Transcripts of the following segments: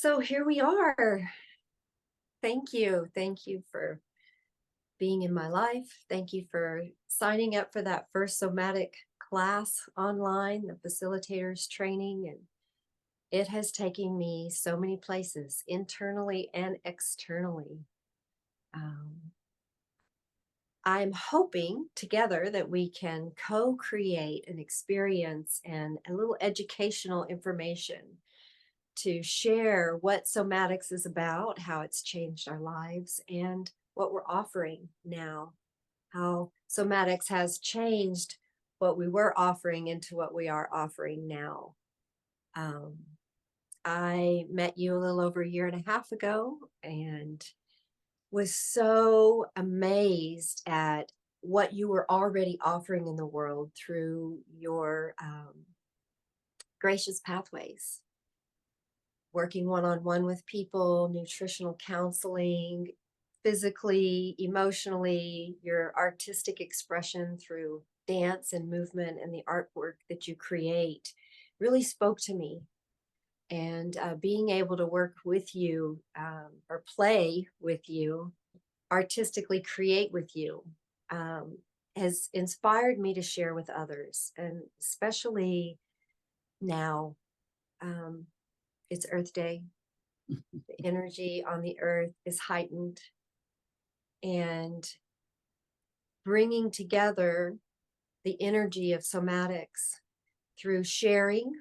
So here we are. Thank you. Thank you for being in my life. Thank you for signing up for that first somatic class online, the facilitators training. And it has taken me so many places, internally and externally. Um, I'm hoping together that we can co create an experience and a little educational information to share what somatics is about, how it's changed our lives, and what we're offering now, how somatics has changed what we were offering into what we are offering now. Um, I met you a little over a year and a half ago and was so amazed at what you were already offering in the world through your gracious pathways, working one-on-one with people, nutritional counseling, physically, emotionally, your artistic expression through dance and movement and the artwork that you create really spoke to me. And being able to work with you or play with you, artistically create with you, um, has inspired me to share with others. And especially now, um, it's Earth Day. The energy on the earth is heightened, and bringing together the energy of somatics through sharing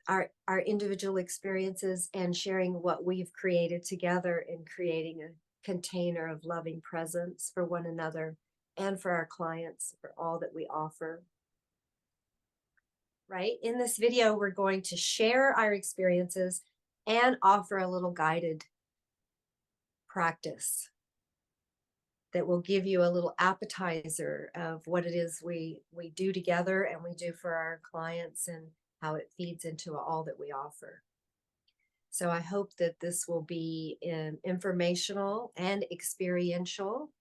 our individual experiences and sharing what we've created together in creating a container of loving presence for one another and for our clients, for all that we offer. Right? In this video, we're going to share our experiences and offer a little guided practice that will give you a little appetizer of what it is we do together and we do for our clients, and how it feeds into all that we offer. So I hope that this will be informational and experiential,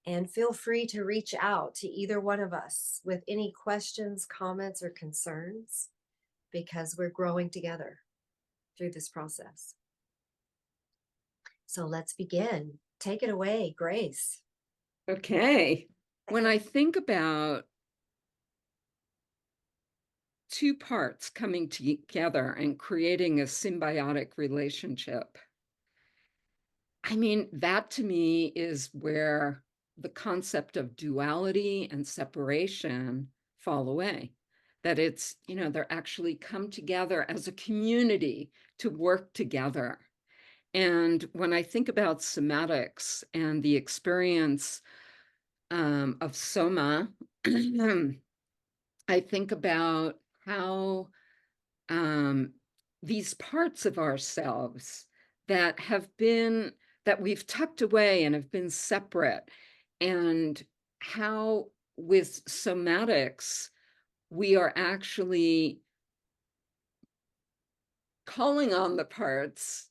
and feel free to reach out to either one of us with any questions, comments, or concerns, because we're growing together through this process. So let's begin. Take it away, Grace. Okay. When I think about two parts coming together and creating a symbiotic relationship, I mean, that to me is where the concept of duality and separation fall away. That it's, they're actually come together as a community to work together. And when I think about somatics and the experience of soma, I think about how these parts of ourselves that we've tucked away and have been separate, and how with somatics we are actually calling on the parts,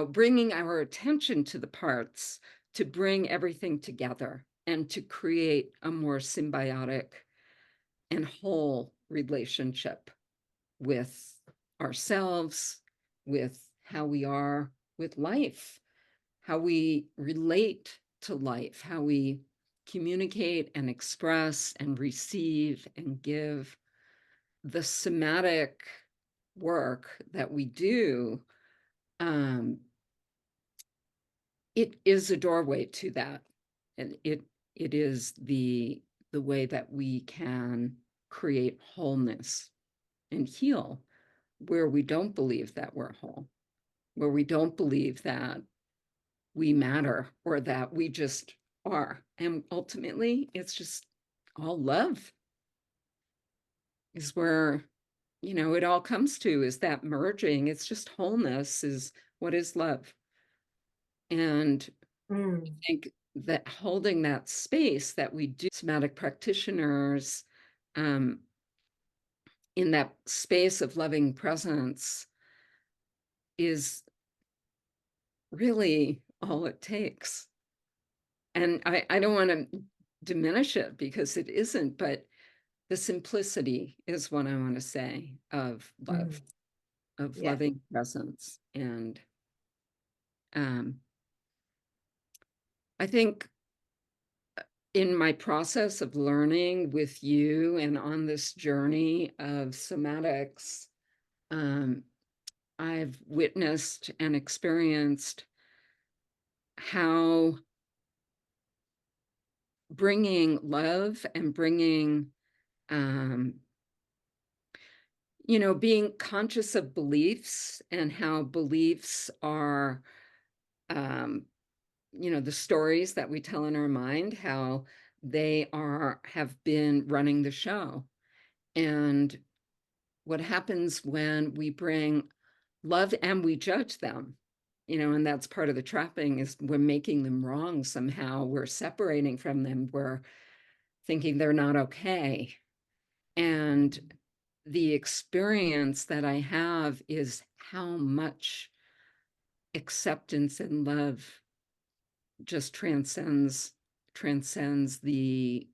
bringing our attention to the parts to bring everything together and to create a more symbiotic and whole relationship with ourselves, with how we are with life, how we relate to life, how we communicate and express and receive and give. The somatic work that we do, it is a doorway to that. And it is the way that we can create wholeness and heal where we don't believe that we're whole, where we don't believe that we matter or that we just are. And ultimately, it's just all love is where, it all comes to, is that merging. It's just wholeness is what is love. And I think that holding that space that we do, somatic practitioners, in that space of loving presence, is really all it takes. And I don't want to diminish it, because it isn't, but the simplicity is what I want to say of love. of Yeah. loving presence. And I think in my process of learning with you and on this journey of somatics, I've witnessed and experienced how bringing love and bringing, being conscious of beliefs and how beliefs are, um, the stories that we tell in our mind, how have been running the show. And what happens when we bring love and we judge them, and that's part of the trapping, is we're making them wrong somehow. We're separating from them. We're thinking they're not okay. And the experience that I have is how much acceptance and love just transcends the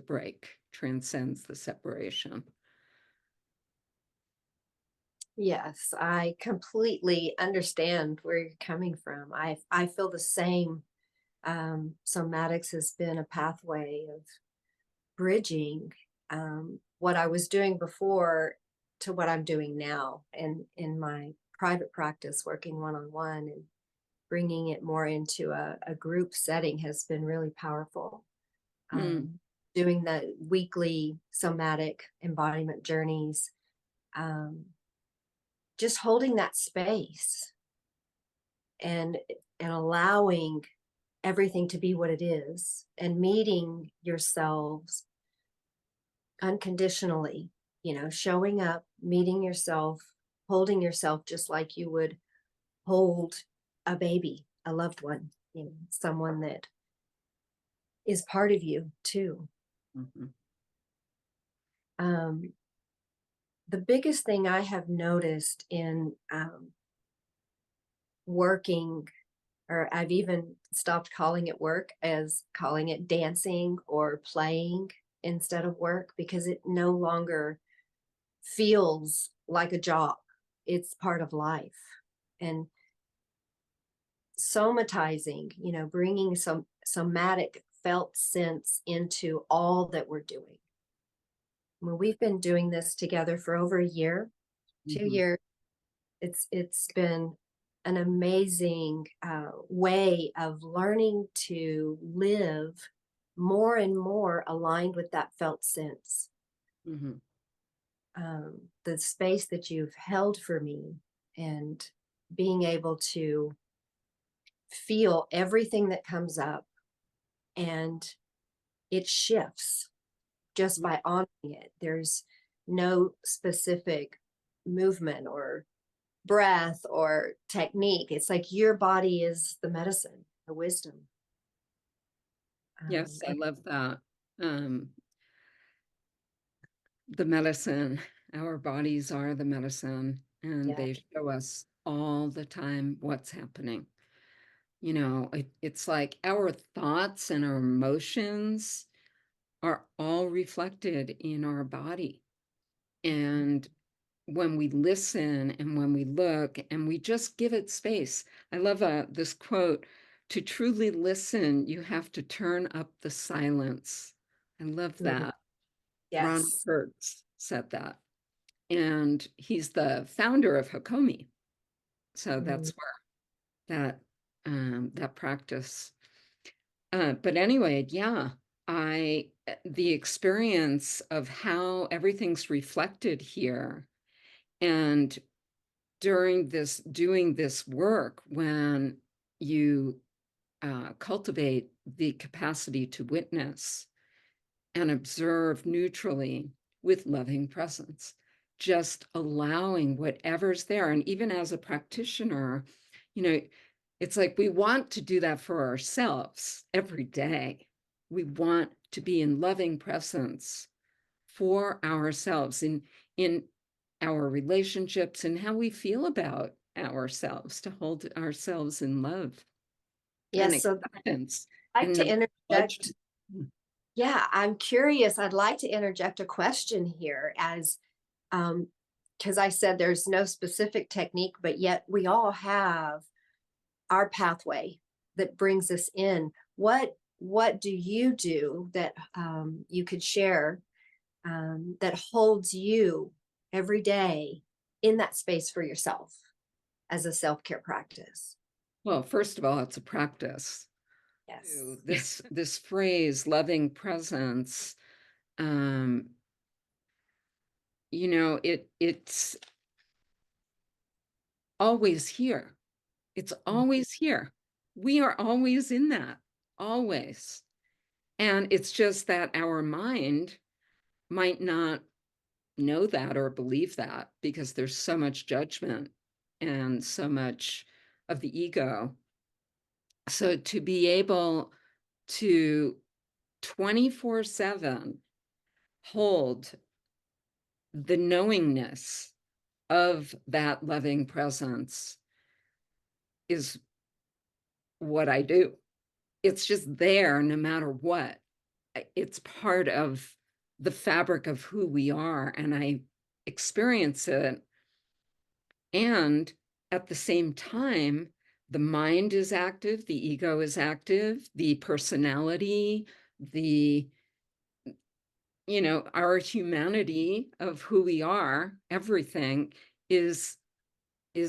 break, transcends the separation. Yes, I completely understand where you're coming from. I feel the same. Somatics has been a pathway of bridging what I was doing before to what I'm doing now, and in my private practice, working one-on-one and bringing it more into a group setting has been really powerful. Mm, Doing the weekly somatic embodiment journeys, just holding that space and allowing everything to be what it is, and meeting yourselves unconditionally, showing up, meeting yourself, holding yourself just like you would hold a baby, a loved one, someone that is part of you too. mhm, um, the biggest thing I have noticed in working, or I've even stopped calling it work, as calling it dancing or playing instead of work, because it no longer feels like a job. It's part of life. And somatizing, bringing some somatic felt sense into all that we're doing. Well, we've been doing this together for over a year, two mhm, years. It's been an amazing way of learning to live more and more aligned with that felt sense. mhm, The space that you've held for me, and being able to feel everything that comes up, and it shifts just mm, by honoring it. There's no specific movement or breath or technique. It's like your body is the medicine, the wisdom. yes, I And love that. Um, the medicine, our bodies are the medicine, and yeah, they show us all the time what's happening. It's like our thoughts and our emotions are all reflected in our body. And when we listen and when we look and we just give it space, I love this quote: to truly listen, you have to turn up the silence. I love mhm, that. Ron yes, Kurtz said that. And he's the founder of Hakomi. So mm, that's where that practice. But anyway, yeah, the experience of how everything's reflected here, and doing this work, when you cultivate the capacity to witness and observe neutrally with loving presence, just allowing whatever's there. And even as a practitioner, you know, it's like we want to do that for ourselves every day. We want to be in loving presence for ourselves in our relationships and how we feel about ourselves, to hold ourselves in love and yes. So acceptance I'd like and to no interject. judgment. Yeah, I'm curious. I'd like to interject a question here, as um, because I said there's no specific technique, but yet we all have our pathway that brings us in. What do you do that you could share that holds you every day in that space for yourself as a self-care practice? Well, first of all, it's a practice. Yes. This phrase, loving presence, um, it's always here. It's always here. We are always in that, always. And it's just that our mind might not know that or believe that because there's so much judgment and so much of the ego. So to be able to 24/7 hold the knowingness of that loving presence is what I do. It's just there no matter what. It's part of the fabric of who we are, and I experience it. And at the same time, the mind is active, the ego is active, the personality, the our humanity of who we are, everything is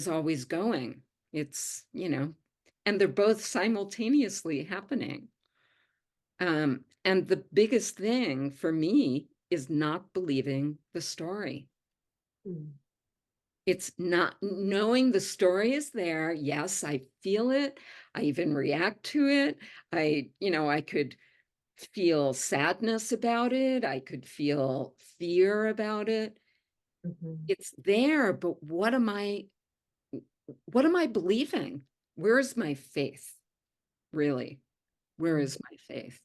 always going. And they're both simultaneously happening. And the biggest thing for me is not believing the story. Mm. It's not knowing the story is there. Yes, I feel it. I even react to it. I could feel sadness about it. I could feel fear about it. Mhm. It's there, but what am I believing? Where's my faith? Really? Where Mm. is my faith?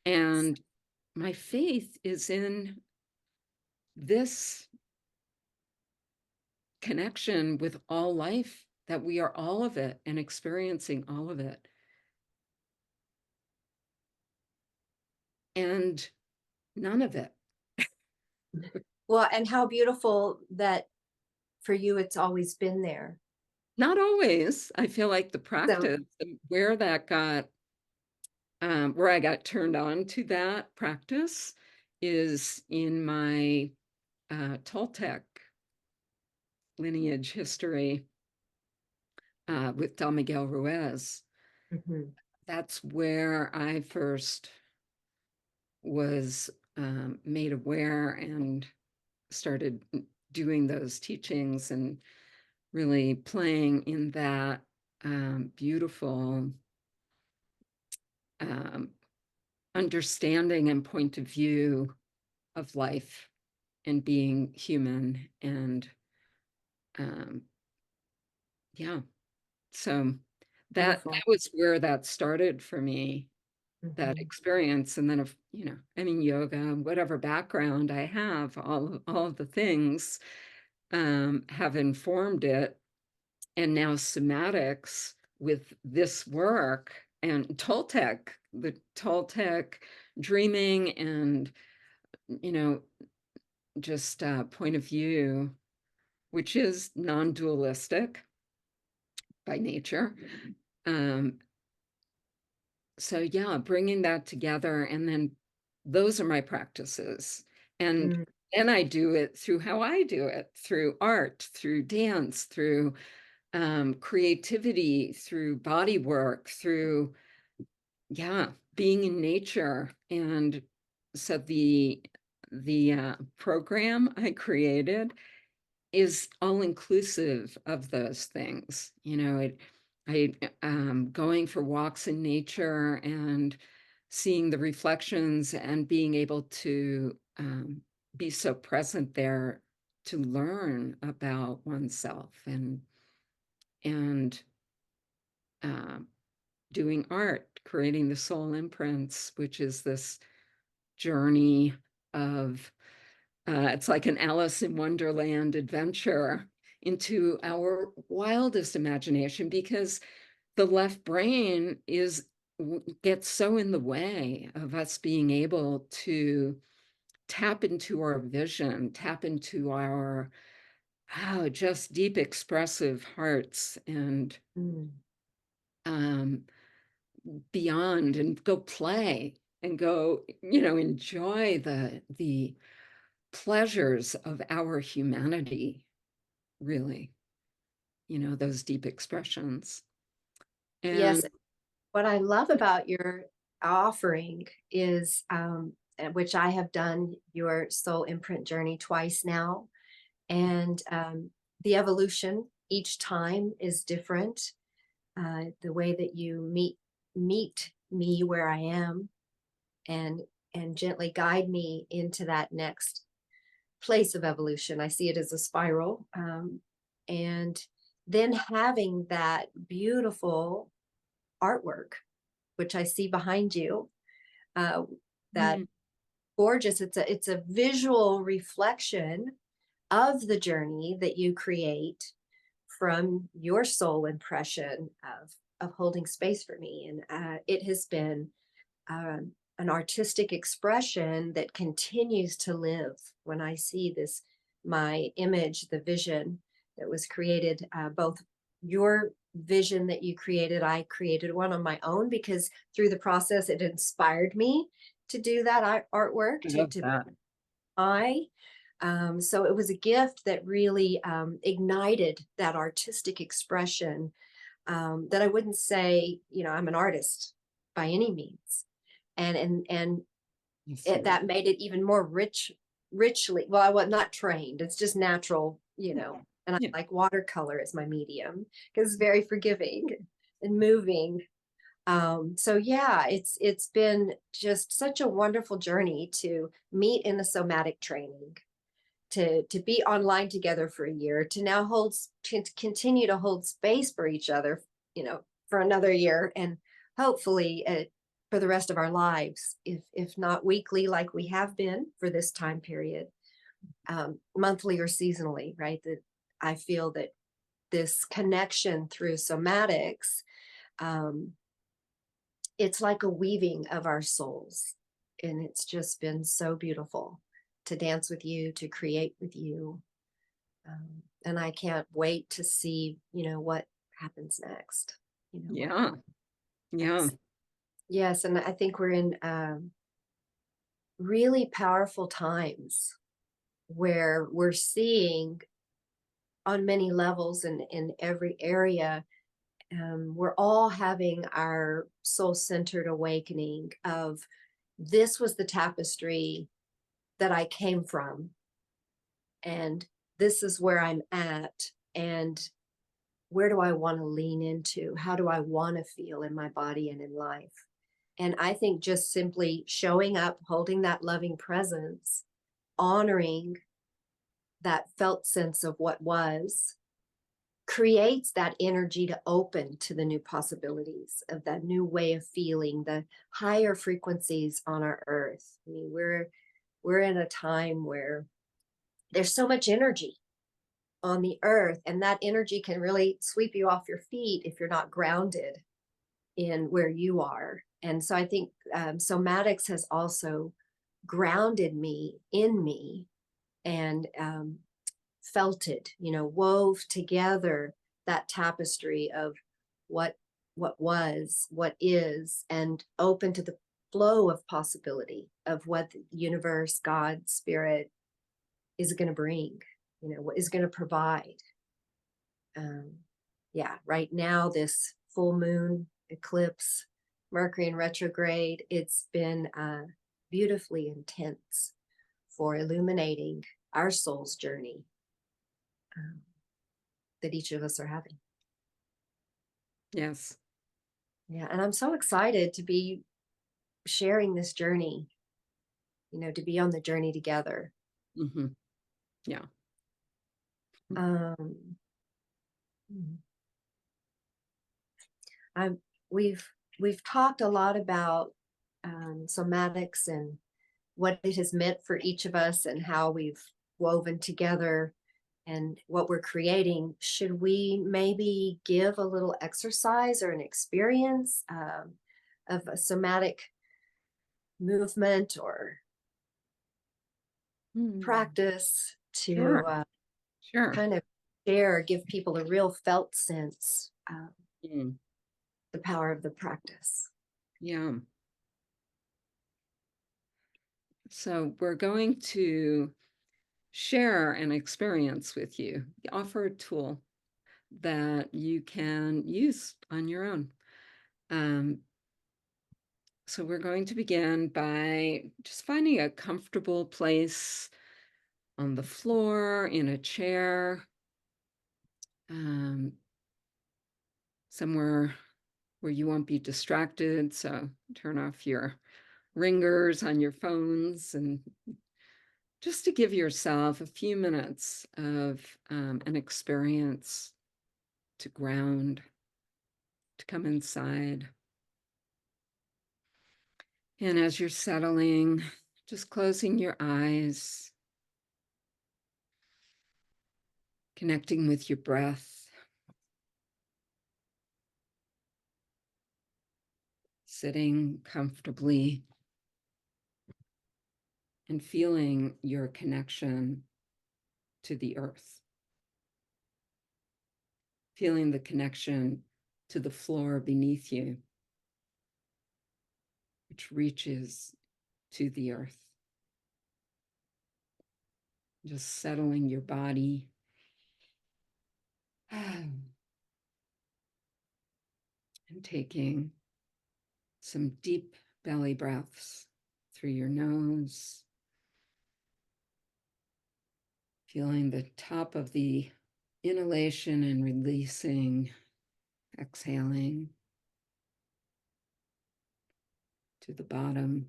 And my faith is in this connection with all life, that we are all of it and experiencing all of it. And none of it. Well, and how beautiful that for you it's always been there. Not always. I feel like the So, practice, where I got turned on to that practice is in my Toltec lineage history with Don Miguel Ruiz. mhm, That's where I first was made aware and started doing those teachings and really playing in that beautiful um, understanding and point of view of life and being human. And um, yeah, so that beautiful. was where that started for me, that Mhm, experience. And then, yoga, whatever background I have, all of the things have informed it. And now somatics with this work and the Toltec dreaming and, you know, just point of view, which is non-dualistic by nature. Um, so yeah, bringing that together, and then those are my practices. And mm, then I do it through how I do it, through art, through dance, through creativity, through body work, through, yeah, being in nature. And so the program I created is all inclusive of those things. Going for walks in nature and seeing the reflections and being able to be so present there to learn about oneself, and um, doing art, creating the soul imprints, which is this journey of it's like an Alice in Wonderland adventure into our wildest imagination, because the left brain gets so in the way of us being able to tap into our vision, tap into our wow, just deep expressive hearts and Mm. um, beyond, and go play and go, enjoy the pleasures of our humanity, really, those deep expressions. And Yes, what I love about your offering is, which I have done your soul imprint journey twice now, and the evolution each time is different. The way that you meet me where I am, and gently guide me into that next place of evolution. I see it as a spiral, and then having that beautiful artwork, which I see behind you, uh, that mm, gorgeous. It's a visual reflection of the journey that you create from your soul impression of holding space for me, and it has been an artistic expression that continues to live when I see this, my image, the vision that was created, both your vision that you created, I created one on my own because through the process, it inspired me to do that artwork, I to, love to that. I. So it was a gift that really ignited that artistic expression, that I wouldn't say, I'm an artist by any means. And I see. that made it even more richly. Well, I was not trained. It's just natural, Yeah. and I Yeah. like watercolor as my medium because it's very forgiving and moving. So yeah, it's been just such a wonderful journey to meet in the somatic training, to be online together for a year, to now to continue to hold space for each other, for another year, and hopefully for the rest of our lives, if not weekly like we have been for this time period, monthly or seasonally, right? That I feel that this connection through somatics, um, it's like a weaving of our souls, and it's just been so beautiful to dance with you, to create with you. And I can't wait to see, what happens next. What Yeah. Yeah. next? Yes, and I think we're in really powerful times where we're seeing on many levels and in every area. We're all having our soul-centered awakening of this was the tapestry that I came from, and this is where I'm at, and where do I want to lean into? How do I want to feel in my body and in life? And I think just simply showing up, holding that loving presence, honoring that felt sense of what was, creates that energy to open to the new possibilities of that new way of feeling, the higher frequencies on our earth. I mean, we're in a time where there's so much energy on the earth, and that energy can really sweep you off your feet if you're not grounded in where you are. And so I think somatics has also grounded me in me, and felted, wove together that tapestry of what was, what is, and open to the flow of possibility of what the universe, God, spirit is going to bring, what is going to provide. um, yeah, right now, this full moon eclipse, Mercury in retrograde, it's been beautifully intense for illuminating our soul's journey, um, that each of us are having. Yes. Yeah, and I'm so excited to be sharing this journey, to be on the journey together. Hmm. Yeah. Um, I'm we've we've talked a lot about somatics and what it has meant for each of us and how we've woven together and what we're creating. Should we maybe give a little exercise or an experience of a somatic movement or Mm. practice to Sure. Sure. kind of share, give people a real felt sense, Mm, the power of the practice. yeah. So we're going to share an experience with you, offer a tool that you can use on your own. Um, so we're going to begin by just finding a comfortable place on the floor, in a chair, um, somewhere where you won't be distracted. So turn off your ringers on your phones and just to give yourself a few minutes of an experience to ground, to come inside. And as you're settling, just closing your eyes, connecting with your breath, sitting comfortably, and feeling your connection to the earth, feeling the connection to the floor beneath you, which reaches to the earth. Just settling your body. And taking some deep belly breaths through your nose, feeling the top of the inhalation and releasing, exhaling to the bottom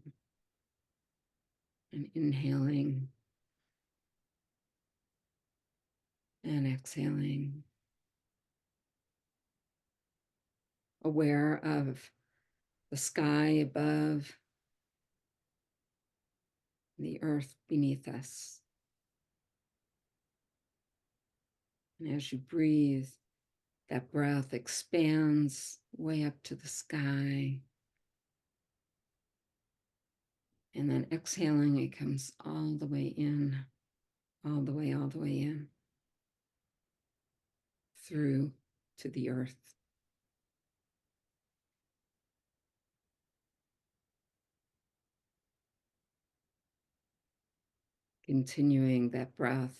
and inhaling and exhaling, aware of the sky above, the earth beneath us. And as you breathe, that breath expands way up to the sky. And then exhaling, it comes all the way in, all the way in, through to the earth. Continuing that breath.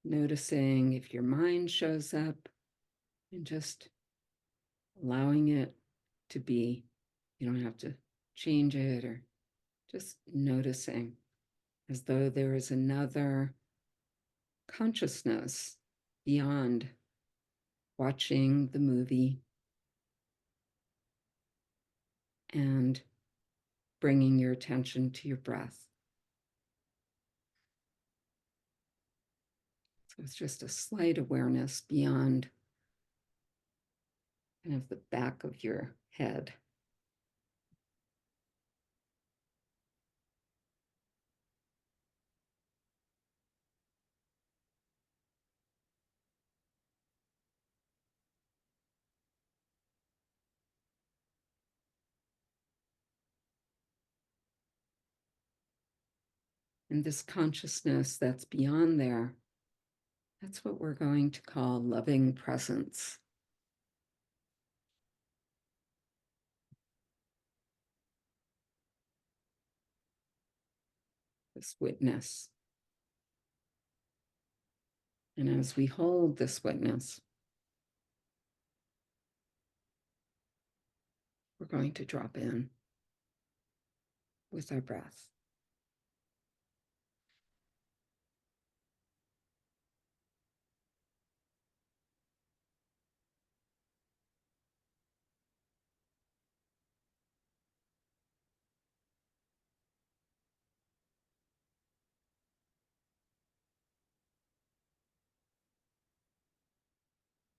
Noticing if your mind shows up and just allowing it to be. You don't have to change it, or just noticing as though there is another consciousness beyond watching the movie and bringing your attention to your breath. So it's just a slight awareness beyond kind of the back of your head. And this consciousness that's beyond there, that's what we're going to call loving presence. This witness. And as we hold this witness, we're going to drop in with our breath.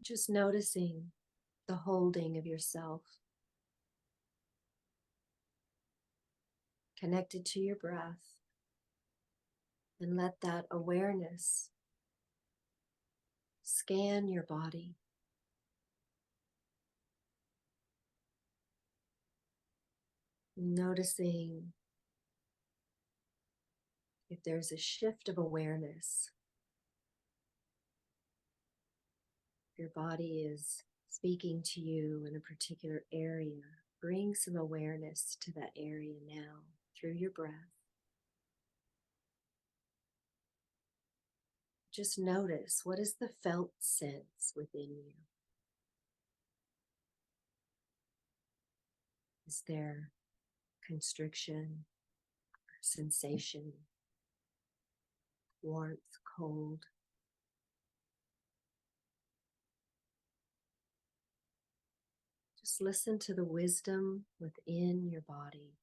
Just noticing the holding of yourself, connected to your breath, and let that awareness scan your body, Noticing if there's a shift of awareness. Your body is speaking to you in a particular area. Bring some awareness to that area now through your breath. Just notice, what is the felt sense within you? Is there constriction, sensation, warmth, cold? Just listen to the wisdom within your body.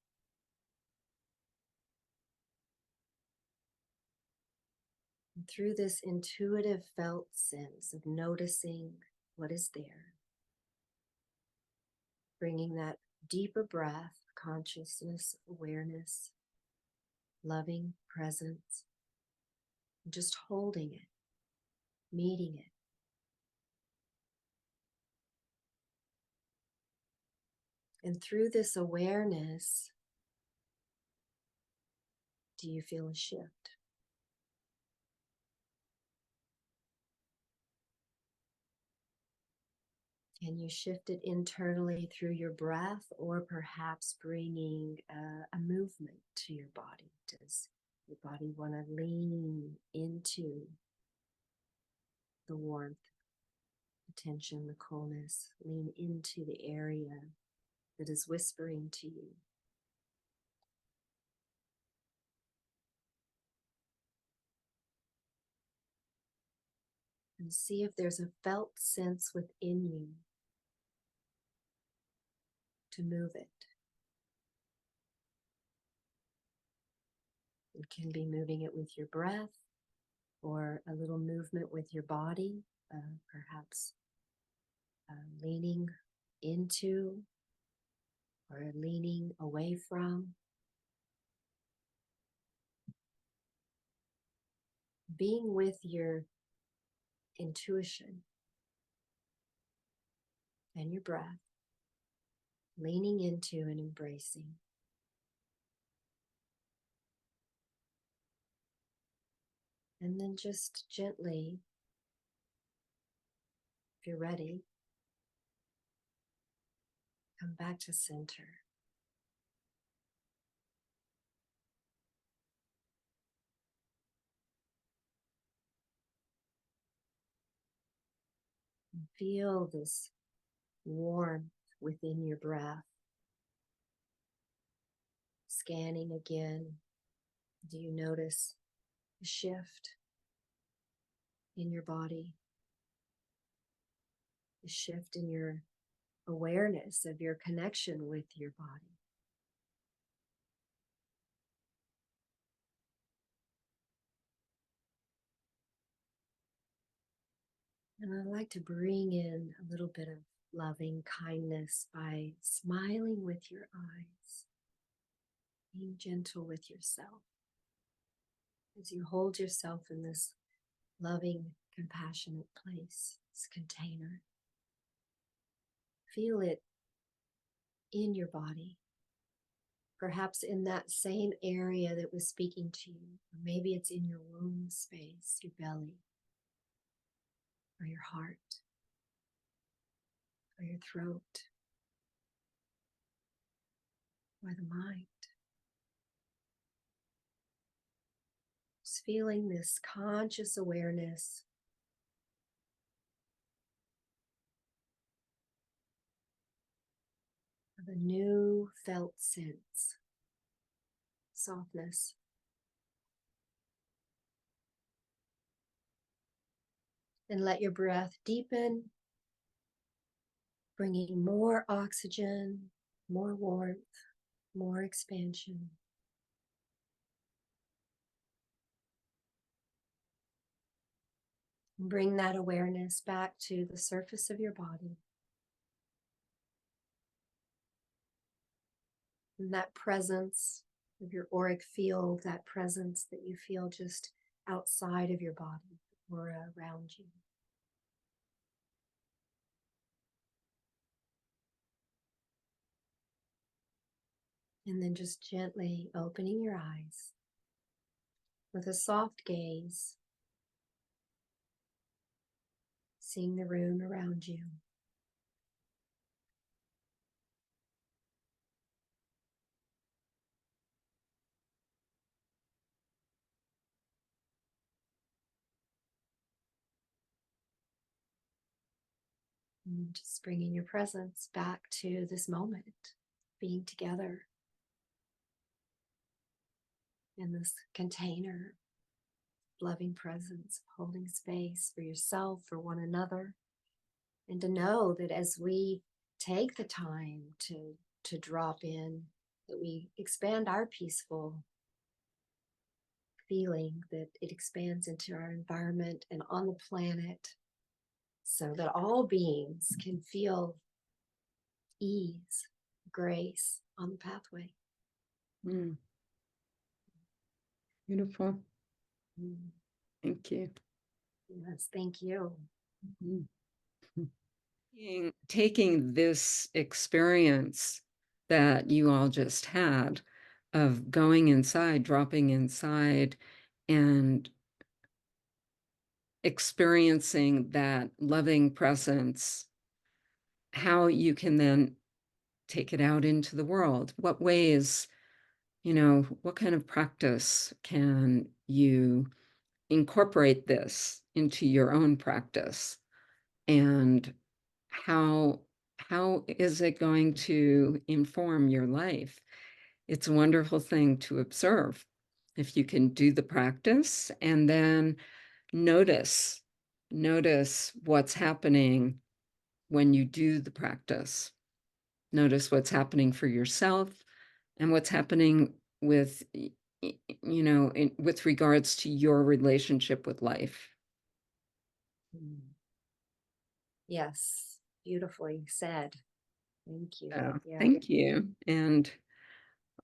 And through this intuitive felt sense of noticing what is there, bringing that deeper breath, consciousness, awareness, loving presence, and just holding it, meeting it. And through this awareness, do you feel a shift? Can you shift it internally through your breath, or perhaps bringing a movement to your body? Does your body want to lean into the warmth, the tension, the coolness, lean into the area that is whispering to you? And see if there's a felt sense within you to move it. You can be moving it with your breath, or a little movement with your body, perhaps leaning into or leaning away from. Being with your intuition and your breath, leaning into and embracing. And then just gently, if you're ready, come back to center. And feel this warmth within your breath. Scanning again, do you notice a shift in your body? A shift in your awareness of your connection with your body? And I'd like to bring in a little bit of loving kindness by smiling with your eyes, being gentle with yourself as you hold yourself in this loving, compassionate place, this container. Feel it in your body, perhaps in that same area that was speaking to you, or maybe it's in your womb space, your belly, or your heart, or your throat, or the mind. Just feeling this conscious awareness of a new felt sense, softness. And let your breath deepen, bringing more oxygen, more warmth, more expansion. Bring that awareness back to the surface of your body. And that presence of your auric field, that presence that you feel just outside of your body, aura around you. And then just gently opening your eyes with a soft gaze, seeing the room around you. And just bringing your presence back to this moment, being together in this container, loving presence, holding space for yourself, for one another, and to know that as we take the time to drop in, that we expand our peaceful feeling, that it expands into our environment and on the planet, so that all beings can feel ease, grace on the pathway. Mm. Beautiful. Mm. Thank you. Yes, thank you. Mhm. Taking this experience that you all just had of going inside, dropping inside, and experiencing that loving presence, how you can then take it out into the world. What ways, what kind of practice can you incorporate this into your own practice? And how how is it going to inform your life? It's a wonderful thing to observe. If you can do the practice and then notice notice what's happening when you do the practice. Notice what's happening for yourself and what's happening with with regards to your relationship with life. Mm. Yes, beautifully said. Thank you. So, Yeah. thank you. And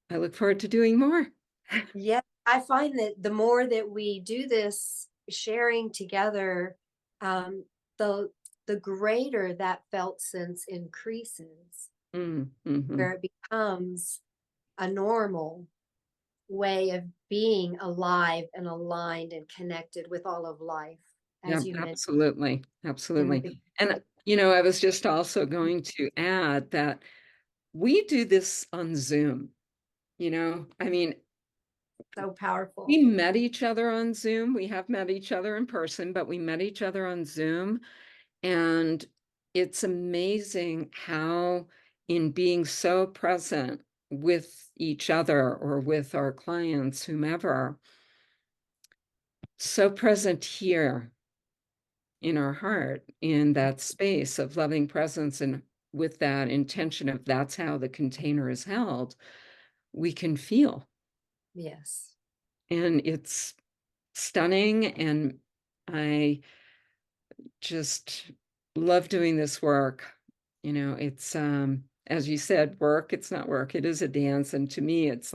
I look forward to doing more. Yeah, I find that the more that we do this sharing together, um, the the greater that felt sense increases, Mhm. where it becomes a normal way of being alive and aligned and connected with all of life, Yeah, as you mentioned absolutely, in the absolutely. beginning. And, I was just also going to add that we do this on Zoom, I mean, So we powerful. met each other on Zoom. We have met each other in person, but we met each other on Zoom. And it's amazing how, in being so present with each other or with our clients, whomever, so present here in our heart, in that space of loving presence, and with that intention of that's how the container is held, we can feel. Yes. And it's stunning. And I just love doing this work. It's as you said, work, it's not work, it is a dance. And to me, it's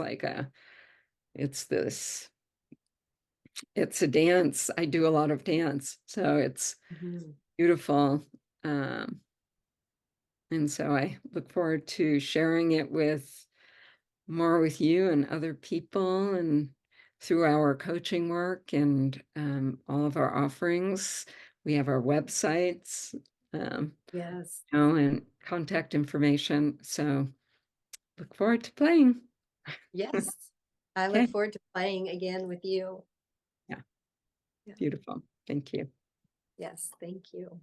this, it's a dance. I do a lot of dance. So it's Mhm. beautiful. Um, and so I look forward to sharing it with more with you and other people, and through our coaching work and all of our offerings. We have our websites. Um, Yes. and contact information. So look forward to playing. Yes. I look Okay. forward to playing again with you. Yeah. Yeah. Beautiful. Thank you. Yes. Thank you.